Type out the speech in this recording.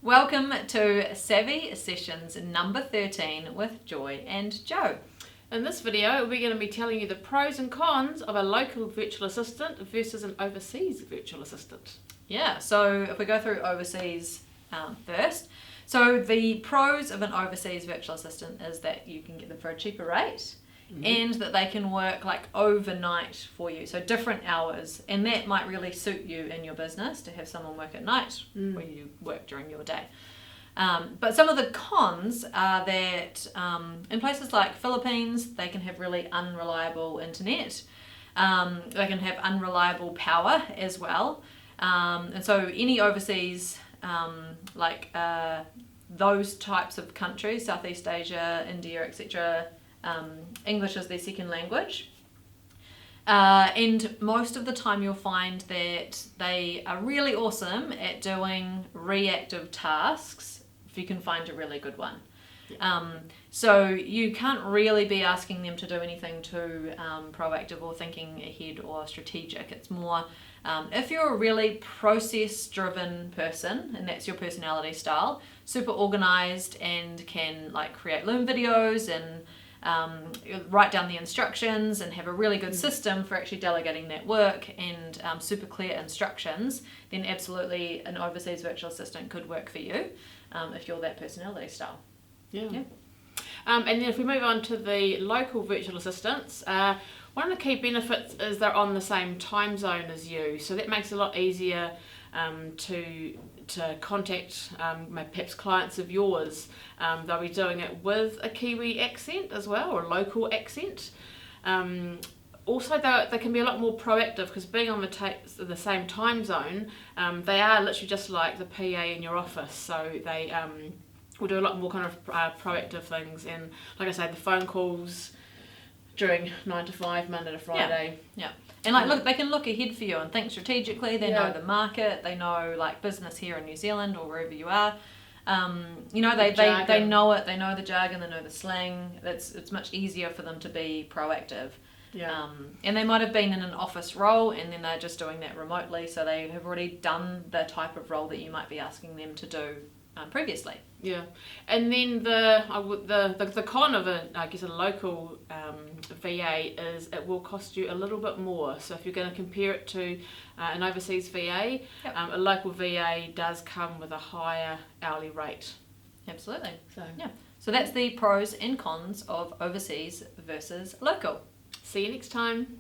Welcome to Savvy Sessions number 13 with Joy and Joe. In this video, we're going to be telling you the pros and cons of a local virtual assistant versus an overseas virtual assistant. Yeah, so if we go through overseas first. So the pros of an overseas virtual assistant is that you can get them for a cheaper rate. And that they can work like overnight for you, so different hours, and that might really suit you in your business to have someone work at night where you work during your day. But some of the cons are that in places like Philippines, they can have really unreliable internet. They can have unreliable power as well. And so any overseas, those types of countries, Southeast Asia, India, etc., English is their second language. And most of the time you'll find that they are really awesome at doing reactive tasks if you can find a really good one. So you can't really be asking them to do anything too proactive or thinking ahead or strategic. It's more if you're a really process-driven person and that's your personality style, super organized and can like create Loom videos and write down the instructions and have a really good system for actually delegating that work and super clear instructions, then absolutely an overseas virtual assistant could work for you if you're that personality style. And then if we move on to the local virtual assistants, one of the key benefits is they're on the same time zone as you, so that makes it a lot easier to contact perhaps clients of yours. They'll be doing it with a Kiwi accent as well, or a local accent. Also, they can be a lot more proactive because being on the same time zone, they are literally just like the PA in your office. So they will do a lot more kind of proactive things. And like I say, the phone calls during 9 to 5, Monday to Friday. Yeah. And look, they can look ahead for you and think strategically. They know the market. They know like business here in New Zealand or wherever you are. They know it. They know the jargon. They know the slang. It's much easier for them to be proactive. And they might have been in an office role and then they're just doing that remotely. So they have already done the type of role that you might be asking them to do previously. Yeah, and then the con of a local VA is it will cost you a little bit more. So if you're going to compare it to an overseas VA, a local VA does come with a higher hourly rate. Absolutely. So that's the pros and cons of overseas versus local. See you next time.